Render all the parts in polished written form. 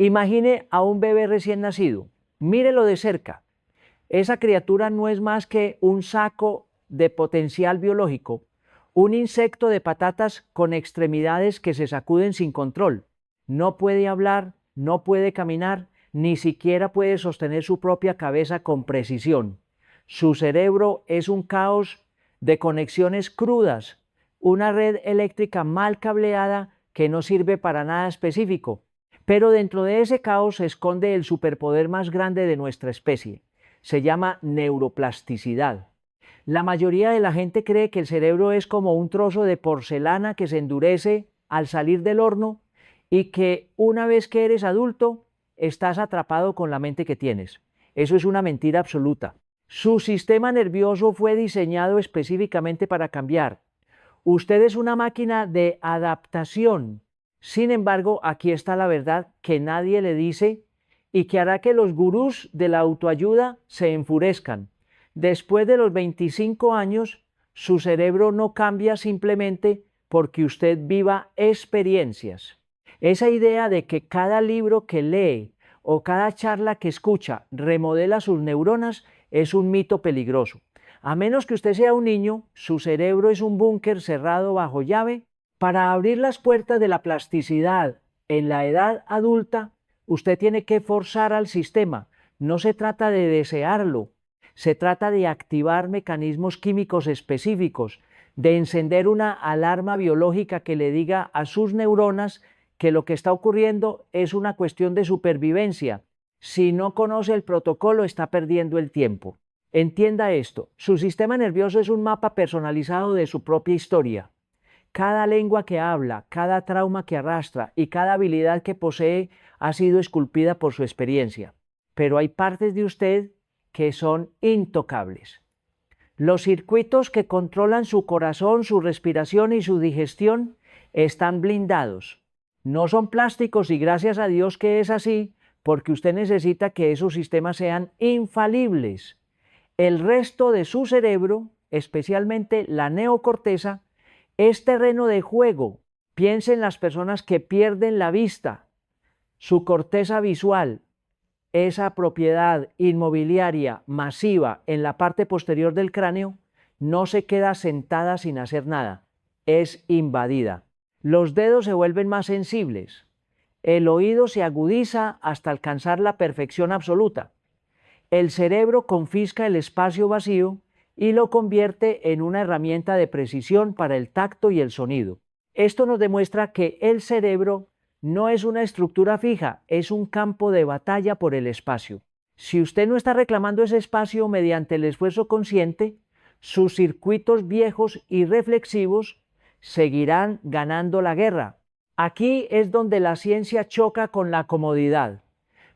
Imagine a un bebé recién nacido, mírelo de cerca. Esa criatura no es más que un saco de potencial biológico, un insecto de patatas con extremidades que se sacuden sin control. No puede hablar, no puede caminar, ni siquiera puede sostener su propia cabeza con precisión. Su cerebro es un caos de conexiones crudas, una red eléctrica mal cableada que no sirve para nada específico. Pero dentro de ese caos se esconde el superpoder más grande de nuestra especie. Se llama neuroplasticidad. La mayoría de la gente cree que el cerebro es como un trozo de porcelana que se endurece al salir del horno y que una vez que eres adulto estás atrapado con la mente que tienes. Eso es una mentira absoluta. Su sistema nervioso fue diseñado específicamente para cambiar. Usted es una máquina de adaptación. Sin embargo, aquí está la verdad que nadie le dice y que hará que los gurús de la autoayuda se enfurezcan. Después de los 25 años, su cerebro no cambia simplemente porque usted viva experiencias. Esa idea de que cada libro que lee o cada charla que escucha remodela sus neuronas es un mito peligroso. A menos que usted sea un niño, su cerebro es un búnker cerrado bajo llave. Para abrir las puertas de la plasticidad en la edad adulta, usted tiene que forzar al sistema. No se trata de desearlo, se trata de activar mecanismos químicos específicos, de encender una alarma biológica que le diga a sus neuronas que lo que está ocurriendo es una cuestión de supervivencia. Si no conoce el protocolo, está perdiendo el tiempo. Entienda esto, su sistema nervioso es un mapa personalizado de su propia historia. Cada lengua que habla, cada trauma que arrastra y cada habilidad que posee ha sido esculpida por su experiencia. Pero hay partes de usted que son intocables. Los circuitos que controlan su corazón, su respiración y su digestión están blindados. No son plásticos y gracias a Dios que es así, porque usted necesita que esos sistemas sean infalibles. El resto de su cerebro, especialmente la neocorteza, es terreno de juego. Piense en las personas que pierden la vista. Su corteza visual, esa propiedad inmobiliaria masiva en la parte posterior del cráneo, no se queda sentada sin hacer nada, es invadida. Los dedos se vuelven más sensibles. El oído se agudiza hasta alcanzar la perfección absoluta. El cerebro confisca el espacio vacío y lo convierte en una herramienta de precisión para el tacto y el sonido. Esto nos demuestra que el cerebro no es una estructura fija, es un campo de batalla por el espacio. Si usted no está reclamando ese espacio mediante el esfuerzo consciente, sus circuitos viejos y reflexivos seguirán ganando la guerra. Aquí es donde la ciencia choca con la comodidad.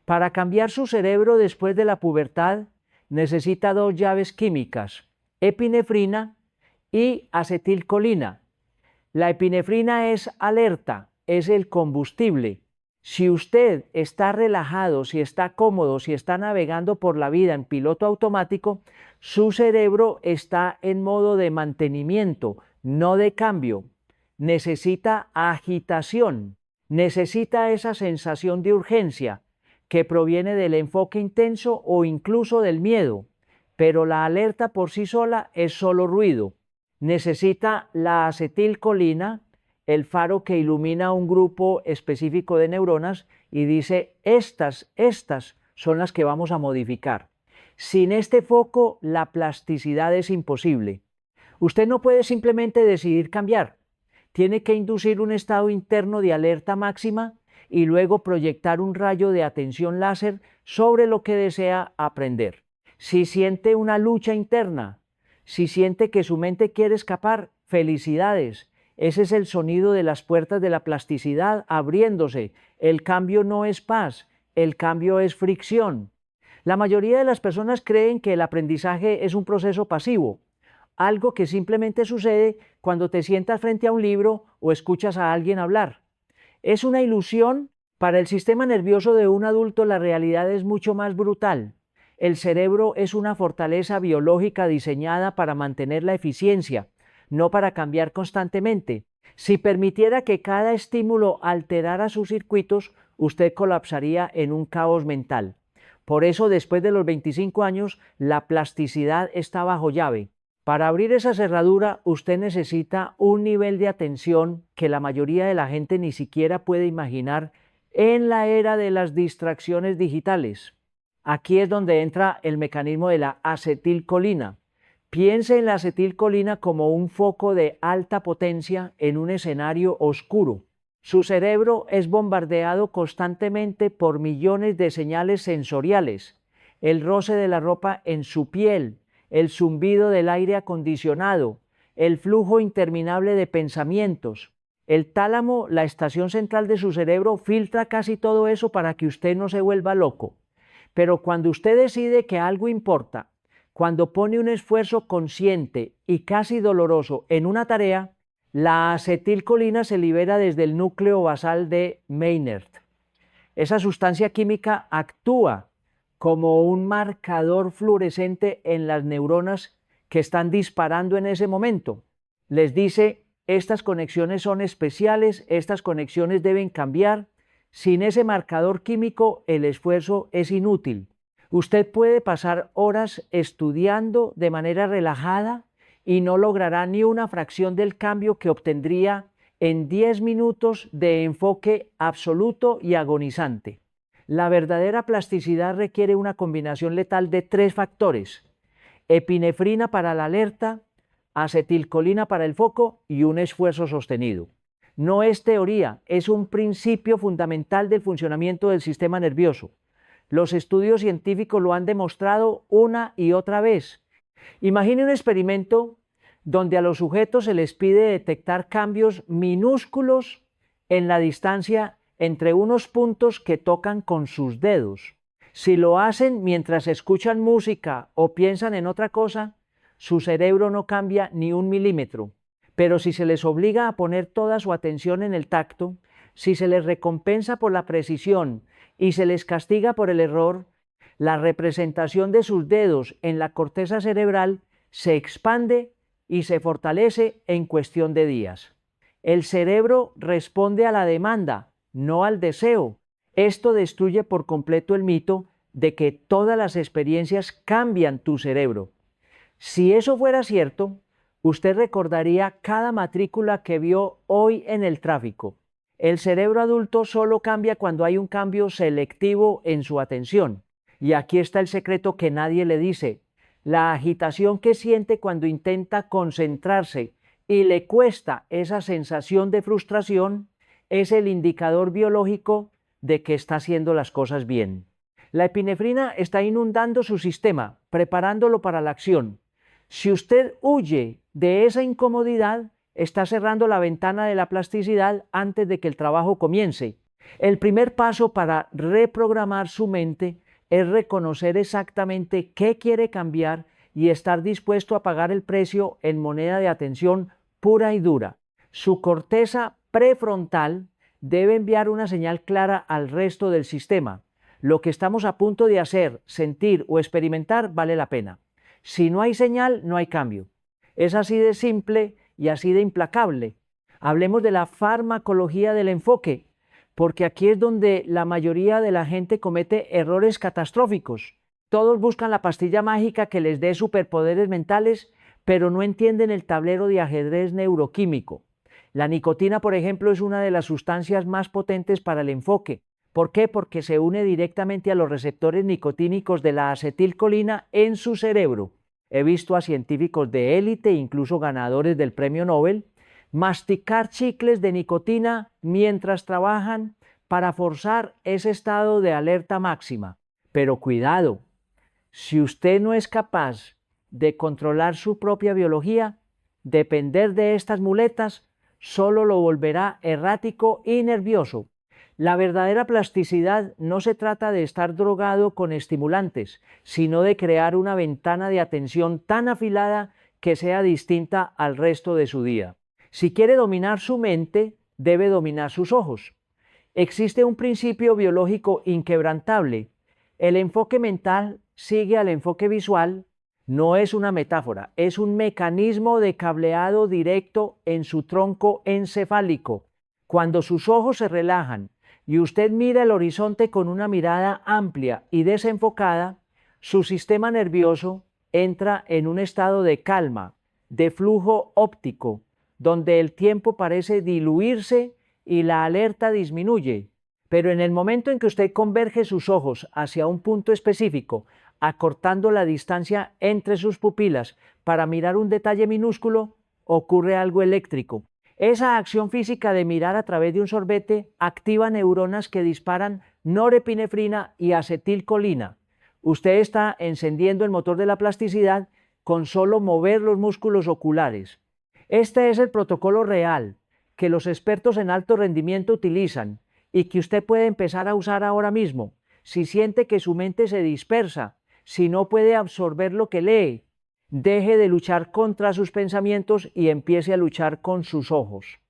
Para cambiar su cerebro después de la pubertad, necesita dos llaves químicas, epinefrina y acetilcolina. La epinefrina es alerta, es el combustible. Si usted está relajado, si está cómodo, si está navegando por la vida en piloto automático, su cerebro está en modo de mantenimiento, no de cambio. Necesita agitación, necesita esa sensación de urgencia que proviene del enfoque intenso o incluso del miedo, pero la alerta por sí sola es solo ruido. Necesita la acetilcolina, el faro que ilumina un grupo específico de neuronas y dice, estas son las que vamos a modificar. Sin este foco, la plasticidad es imposible. Usted no puede simplemente decidir cambiar. Tiene que inducir un estado interno de alerta máxima y luego proyectar un rayo de atención láser sobre lo que desea aprender. Si siente una lucha interna, si siente que su mente quiere escapar, felicidades. Ese es el sonido de las puertas de la plasticidad abriéndose. El cambio no es paz, el cambio es fricción. La mayoría de las personas creen que el aprendizaje es un proceso pasivo, algo que simplemente sucede cuando te sientas frente a un libro o escuchas a alguien hablar. Es una ilusión. Para el sistema nervioso de un adulto la realidad es mucho más brutal. El cerebro es una fortaleza biológica diseñada para mantener la eficiencia, no para cambiar constantemente. Si permitiera que cada estímulo alterara sus circuitos, usted colapsaría en un caos mental. Por eso, después de los 25 años, la plasticidad está bajo llave. Para abrir esa cerradura, usted necesita un nivel de atención que la mayoría de la gente ni siquiera puede imaginar en la era de las distracciones digitales. Aquí es donde entra el mecanismo de la acetilcolina. Piense en la acetilcolina como un foco de alta potencia en un escenario oscuro. Su cerebro es bombardeado constantemente por millones de señales sensoriales: el roce de la ropa en su piel, el zumbido del aire acondicionado, el flujo interminable de pensamientos. El tálamo, la estación central de su cerebro, filtra casi todo eso para que usted no se vuelva loco. Pero cuando usted decide que algo importa, cuando pone un esfuerzo consciente y casi doloroso en una tarea, la acetilcolina se libera desde el núcleo basal de Maynard. Esa sustancia química actúa como un marcador fluorescente en las neuronas que están disparando en ese momento. Les dice: estas conexiones son especiales, estas conexiones deben cambiar. Sin ese marcador químico, el esfuerzo es inútil. Usted puede pasar horas estudiando de manera relajada y no logrará ni una fracción del cambio que obtendría en 10 minutos de enfoque absoluto y agonizante. La verdadera plasticidad requiere una combinación letal de 3 factores: epinefrina para la alerta, acetilcolina para el foco y un esfuerzo sostenido. No es teoría, es un principio fundamental del funcionamiento del sistema nervioso. Los estudios científicos lo han demostrado una y otra vez. Imagine un experimento donde a los sujetos se les pide detectar cambios minúsculos en la distancia entre unos puntos que tocan con sus dedos. Si lo hacen mientras escuchan música o piensan en otra cosa, su cerebro no cambia ni un milímetro. Pero si se les obliga a poner toda su atención en el tacto, si se les recompensa por la precisión y se les castiga por el error, la representación de sus dedos en la corteza cerebral se expande y se fortalece en cuestión de días. El cerebro responde a la demanda, no al deseo. Esto destruye por completo el mito de que todas las experiencias cambian tu cerebro. Si eso fuera cierto, usted recordaría cada matrícula que vio hoy en el tráfico. El cerebro adulto solo cambia cuando hay un cambio selectivo en su atención. Y aquí está el secreto que nadie le dice: la agitación que siente cuando intenta concentrarse y le cuesta esa sensación de frustración es el indicador biológico de que está haciendo las cosas bien. La epinefrina está inundando su sistema, preparándolo para la acción. Si usted huye de esa incomodidad, está cerrando la ventana de la plasticidad antes de que el trabajo comience. El primer paso para reprogramar su mente es reconocer exactamente qué quiere cambiar y estar dispuesto a pagar el precio en moneda de atención pura y dura. Su corteza prefrontal debe enviar una señal clara al resto del sistema: lo que estamos a punto de hacer, sentir o experimentar vale la pena. Si no hay señal, no hay cambio. Es así de simple y así de implacable. Hablemos de la farmacología del enfoque, porque aquí es donde la mayoría de la gente comete errores catastróficos. Todos buscan la pastilla mágica que les dé superpoderes mentales, pero no entienden el tablero de ajedrez neuroquímico. La nicotina, por ejemplo, es una de las sustancias más potentes para el enfoque. ¿Por qué? Porque se une directamente a los receptores nicotínicos de la acetilcolina en su cerebro. He visto a científicos de élite, incluso ganadores del premio Nobel, masticar chicles de nicotina mientras trabajan para forzar ese estado de alerta máxima. Pero cuidado, si usted no es capaz de controlar su propia biología, depender de estas muletas solo lo volverá errático y nervioso. La verdadera plasticidad no se trata de estar drogado con estimulantes, sino de crear una ventana de atención tan afilada que sea distinta al resto de su día. Si quiere dominar su mente, debe dominar sus ojos. Existe un principio biológico inquebrantable: el enfoque mental sigue al enfoque visual. No es una metáfora, es un mecanismo de cableado directo en su tronco encefálico. Cuando sus ojos se relajan, y usted mira el horizonte con una mirada amplia y desenfocada, su sistema nervioso entra en un estado de calma, de flujo óptico, donde el tiempo parece diluirse y la alerta disminuye. Pero en el momento en que usted converge sus ojos hacia un punto específico, acortando la distancia entre sus pupilas para mirar un detalle minúsculo, ocurre algo eléctrico. Esa acción física de mirar a través de un sorbete activa neuronas que disparan norepinefrina y acetilcolina. Usted está encendiendo el motor de la plasticidad con solo mover los músculos oculares. Este es el protocolo real que los expertos en alto rendimiento utilizan y que usted puede empezar a usar ahora mismo. Si siente que su mente se dispersa, si no puede absorber lo que lee, deje de luchar contra sus pensamientos y empiece a luchar con sus ojos.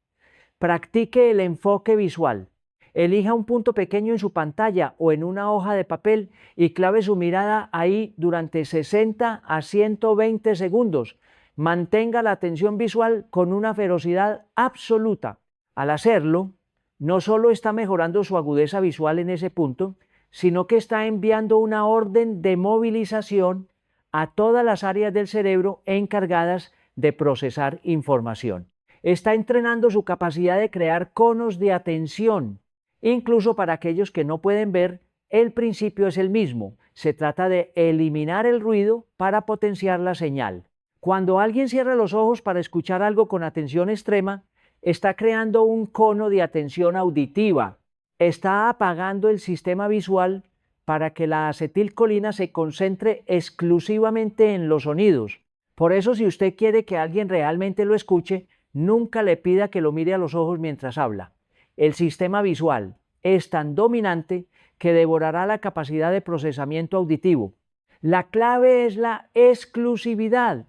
Practique el enfoque visual. Elija un punto pequeño en su pantalla o en una hoja de papel y clave su mirada ahí durante 60 a 120 segundos. Mantenga la atención visual con una ferocidad absoluta. Al hacerlo, no solo está mejorando su agudeza visual en ese punto, sino que está enviando una orden de movilización a todas las áreas del cerebro encargadas de procesar información. Está entrenando su capacidad de crear conos de atención. Incluso para aquellos que no pueden ver, el principio es el mismo. Se trata de eliminar el ruido para potenciar la señal. Cuando alguien cierra los ojos para escuchar algo con atención extrema, está creando un cono de atención auditiva. Está apagando el sistema visual para que la acetilcolina se concentre exclusivamente en los sonidos. Por eso, si usted quiere que alguien realmente lo escuche, nunca le pida que lo mire a los ojos mientras habla. El sistema visual es tan dominante que devorará la capacidad de procesamiento auditivo. La clave es la exclusividad.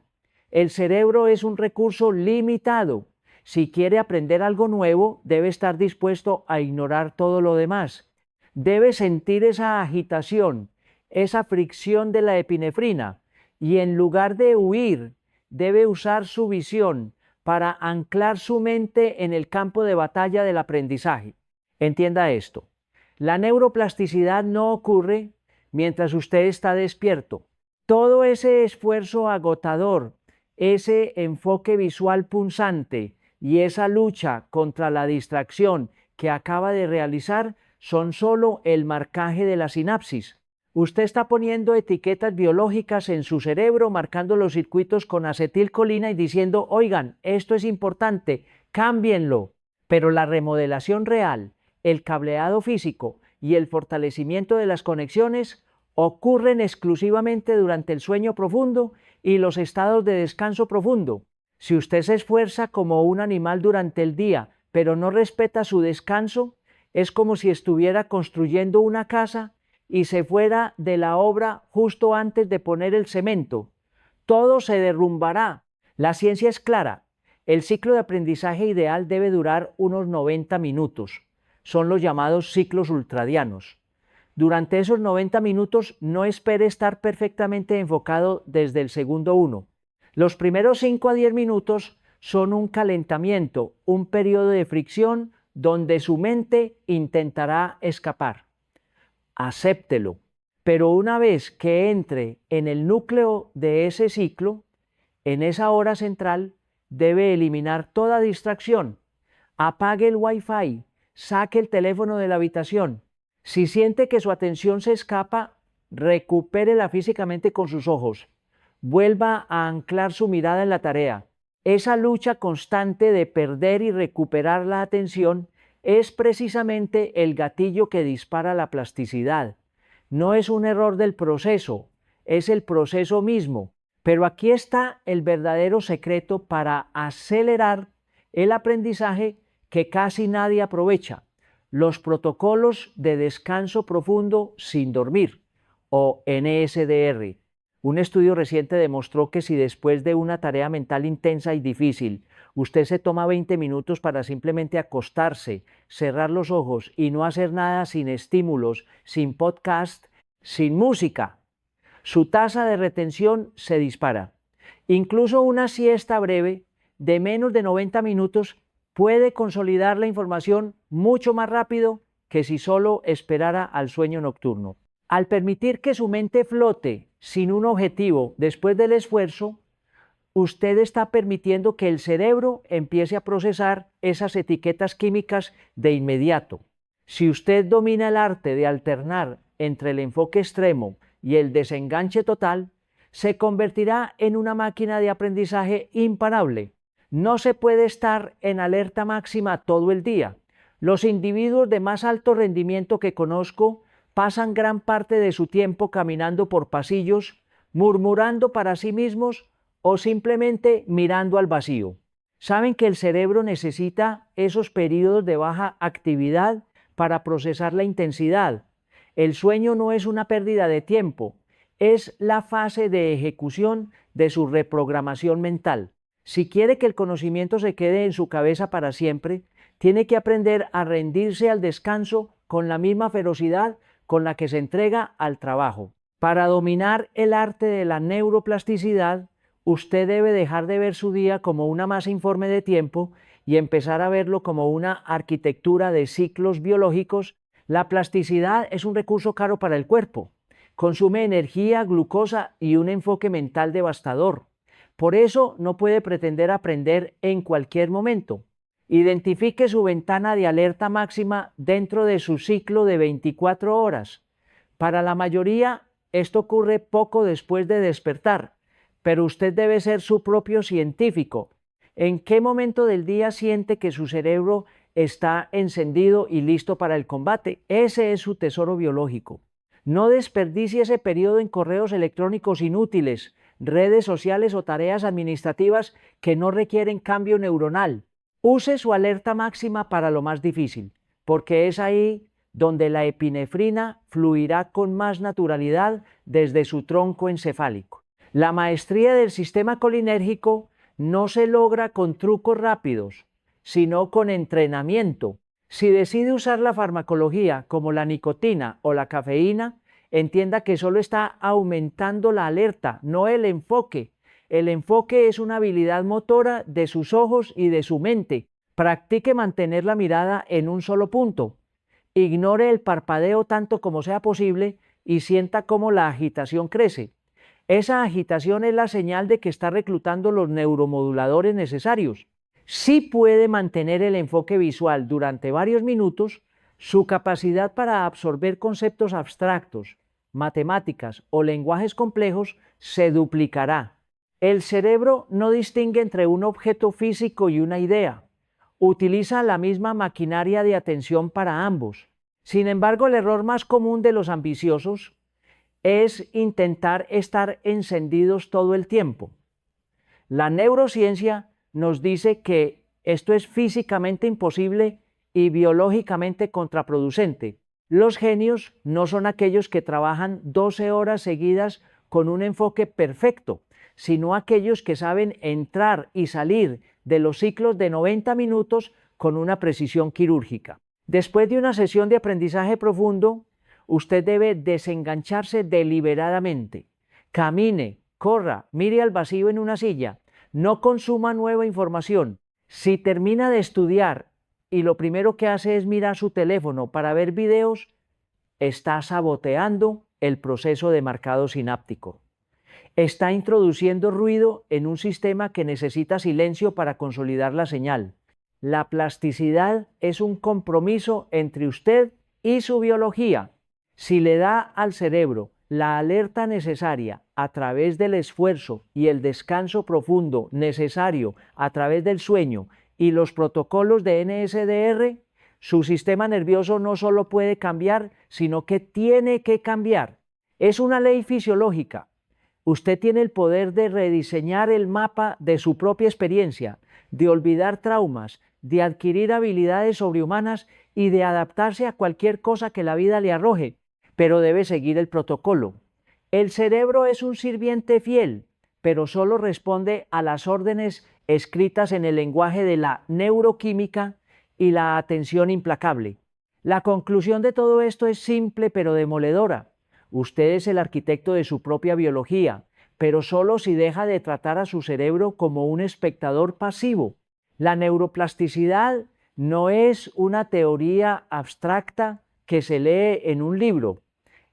El cerebro es un recurso limitado. Si quiere aprender algo nuevo, debe estar dispuesto a ignorar todo lo demás. Debe sentir esa agitación, esa fricción de la epinefrina, y en lugar de huir, debe usar su visión para anclar su mente en el campo de batalla del aprendizaje. Entienda esto. La neuroplasticidad no ocurre mientras usted está despierto. Todo ese esfuerzo agotador, ese enfoque visual punzante y esa lucha contra la distracción que acaba de realizar son solo el marcaje de la sinapsis. Usted está poniendo etiquetas biológicas en su cerebro, marcando los circuitos con acetilcolina y diciendo, oigan, esto es importante, cámbienlo. Pero la remodelación real, el cableado físico y el fortalecimiento de las conexiones ocurren exclusivamente durante el sueño profundo y los estados de descanso profundo. Si usted se esfuerza como un animal durante el día, pero no respeta su descanso, es como si estuviera construyendo una casa y se fuera de la obra justo antes de poner el cemento. Todo se derrumbará. La ciencia es clara. El ciclo de aprendizaje ideal debe durar unos 90 minutos. Son los llamados ciclos ultradianos. Durante esos 90 minutos no espere estar perfectamente enfocado desde el segundo 1. Los primeros 5 a 10 minutos son un calentamiento, un periodo de fricción donde su mente intentará escapar. Acéptelo, pero una vez que entre en el núcleo de ese ciclo, en esa hora central, debe eliminar toda distracción. Apague el Wi-Fi, saque el teléfono de la habitación. Si siente que su atención se escapa, recupérela físicamente con sus ojos. Vuelva a anclar su mirada en la tarea. Esa lucha constante de perder y recuperar la atención es precisamente el gatillo que dispara la plasticidad. No es un error del proceso, es el proceso mismo. Pero aquí está el verdadero secreto para acelerar el aprendizaje que casi nadie aprovecha: los protocolos de descanso profundo sin dormir, o NSDR. Un estudio reciente demostró que si después de una tarea mental intensa y difícil, usted se toma 20 minutos para simplemente acostarse, cerrar los ojos y no hacer nada, sin estímulos, sin podcast, sin música, su tasa de retención se dispara. Incluso una siesta breve de menos de 90 minutos puede consolidar la información mucho más rápido que si solo esperara al sueño nocturno. Al permitir que su mente flote sin un objetivo después del esfuerzo, usted está permitiendo que el cerebro empiece a procesar esas etiquetas químicas de inmediato. Si usted domina el arte de alternar entre el enfoque extremo y el desenganche total, se convertirá en una máquina de aprendizaje imparable. No se puede estar en alerta máxima todo el día. Los individuos de más alto rendimiento que conozco pasan gran parte de su tiempo caminando por pasillos, murmurando para sí mismos o simplemente mirando al vacío. Saben que el cerebro necesita esos periodos de baja actividad para procesar la intensidad. El sueño no es una pérdida de tiempo, es la fase de ejecución de su reprogramación mental. Si quiere que el conocimiento se quede en su cabeza para siempre, tiene que aprender a rendirse al descanso con la misma ferocidad con la que se entrega al trabajo. Para dominar el arte de la neuroplasticidad, usted debe dejar de ver su día como una masa informe de tiempo y empezar a verlo como una arquitectura de ciclos biológicos. La plasticidad es un recurso caro para el cuerpo. Consume energía, glucosa y un enfoque mental devastador. Por eso no puede pretender aprender en cualquier momento. Identifique su ventana de alerta máxima dentro de su ciclo de 24 horas. Para la mayoría, esto ocurre poco después de despertar, pero usted debe ser su propio científico. ¿En qué momento del día siente que su cerebro está encendido y listo para el combate? Ese es su tesoro biológico. No desperdicie ese periodo en correos electrónicos inútiles, redes sociales o tareas administrativas que no requieren cambio neuronal. Use su alerta máxima para lo más difícil, porque es ahí donde la epinefrina fluirá con más naturalidad desde su tronco encefálico. La maestría del sistema colinérgico no se logra con trucos rápidos, sino con entrenamiento. Si decide usar la farmacología como la nicotina o la cafeína, entienda que solo está aumentando la alerta, no el enfoque. El enfoque es una habilidad motora de sus ojos y de su mente. Practique mantener la mirada en un solo punto. Ignore el parpadeo tanto como sea posible y sienta cómo la agitación crece. Esa agitación es la señal de que está reclutando los neuromoduladores necesarios. Si puede mantener el enfoque visual durante varios minutos, su capacidad para absorber conceptos abstractos, matemáticas o lenguajes complejos se duplicará. El cerebro no distingue entre un objeto físico y una idea. Utiliza la misma maquinaria de atención para ambos. Sin embargo, el error más común de los ambiciosos es intentar estar encendidos todo el tiempo. La neurociencia nos dice que esto es físicamente imposible y biológicamente contraproducente. Los genios no son aquellos que trabajan 12 horas seguidas con un enfoque perfecto, sino aquellos que saben entrar y salir de los ciclos de 90 minutos con una precisión quirúrgica. Después de una sesión de aprendizaje profundo, usted debe desengancharse deliberadamente. Camine, corra, mire al vacío en una silla, no consuma nueva información. Si termina de estudiar y lo primero que hace es mirar su teléfono para ver videos, está saboteando el proceso de marcado sináptico. Está introduciendo ruido en un sistema que necesita silencio para consolidar la señal. La plasticidad es un compromiso entre usted y su biología. Si le da al cerebro la alerta necesaria a través del esfuerzo y el descanso profundo necesario a través del sueño y los protocolos de NSDR, su sistema nervioso no solo puede cambiar, sino que tiene que cambiar. Es una ley fisiológica. Usted tiene el poder de rediseñar el mapa de su propia experiencia, de olvidar traumas, de adquirir habilidades sobrehumanas y de adaptarse a cualquier cosa que la vida le arroje, pero debe seguir el protocolo. El cerebro es un sirviente fiel, pero solo responde a las órdenes escritas en el lenguaje de la neuroquímica y la atención implacable. La conclusión de todo esto es simple pero demoledora. Usted es el arquitecto de su propia biología, pero solo si deja de tratar a su cerebro como un espectador pasivo. La neuroplasticidad no es una teoría abstracta que se lee en un libro,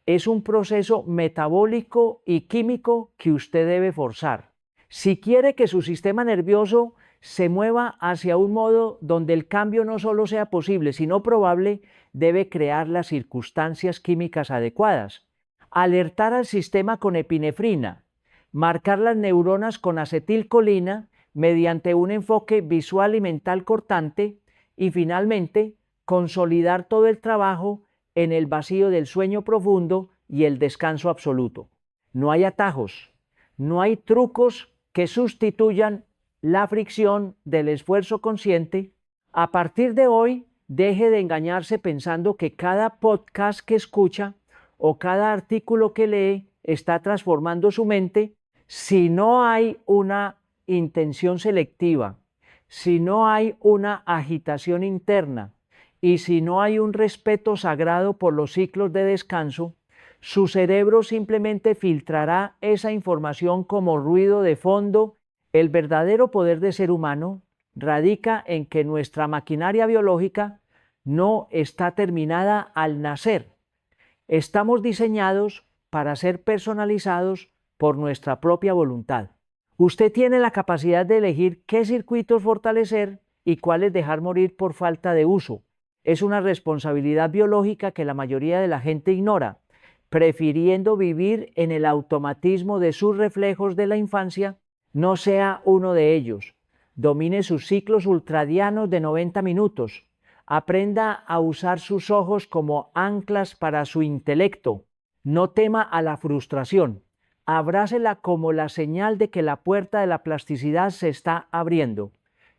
es un proceso metabólico y químico que usted debe forzar. Si quiere que su sistema nervioso se mueva hacia un modo donde el cambio no solo sea posible, sino probable, debe crear las circunstancias químicas adecuadas, alertar al sistema con epinefrina, marcar las neuronas con acetilcolina mediante un enfoque visual y mental cortante y finalmente consolidar todo el trabajo en el vacío del sueño profundo y el descanso absoluto. No hay atajos, no hay trucos que sustituyan la fricción del esfuerzo consciente. A partir de hoy, deje de engañarse pensando que cada podcast que escucha o cada artículo que lee está transformando su mente. Si no hay una intención selectiva, si no hay una agitación interna y si no hay un respeto sagrado por los ciclos de descanso, su cerebro simplemente filtrará esa información como ruido de fondo. El verdadero poder del ser humano radica en que nuestra maquinaria biológica no está terminada al nacer. Estamos diseñados para ser personalizados por nuestra propia voluntad. Usted tiene la capacidad de elegir qué circuitos fortalecer y cuáles dejar morir por falta de uso. Es una responsabilidad biológica que la mayoría de la gente ignora, prefiriendo vivir en el automatismo de sus reflejos de la infancia. No sea uno de ellos. Domine sus ciclos ultradianos de 90 minutos. Aprenda a usar sus ojos como anclas para su intelecto. No tema a la frustración. Abrácela como la señal de que la puerta de la plasticidad se está abriendo.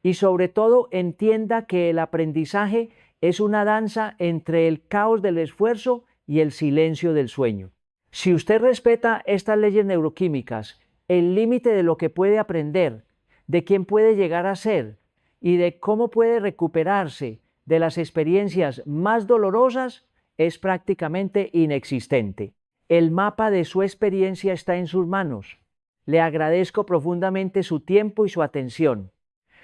Y sobre todo entienda que el aprendizaje es una danza entre el caos del esfuerzo y el silencio del sueño. Si usted respeta estas leyes neuroquímicas, el límite de lo que puede aprender, de quién puede llegar a ser y de cómo puede recuperarse de las experiencias más dolorosas, es prácticamente inexistente. El mapa de su experiencia está en sus manos. Le agradezco profundamente su tiempo y su atención.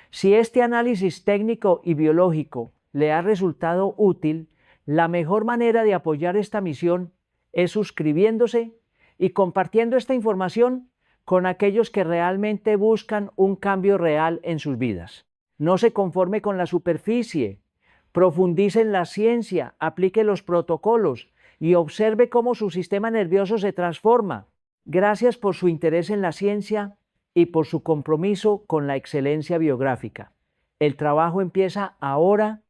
Si este análisis técnico y biológico le ha resultado útil, la mejor manera de apoyar esta misión es suscribiéndose y compartiendo esta información con aquellos que realmente buscan un cambio real en sus vidas. No se conforme con la superficie, profundice en la ciencia, aplique los protocolos y observe cómo su sistema nervioso se transforma. Gracias por su interés en la ciencia y por su compromiso con la excelencia biográfica. El trabajo empieza ahora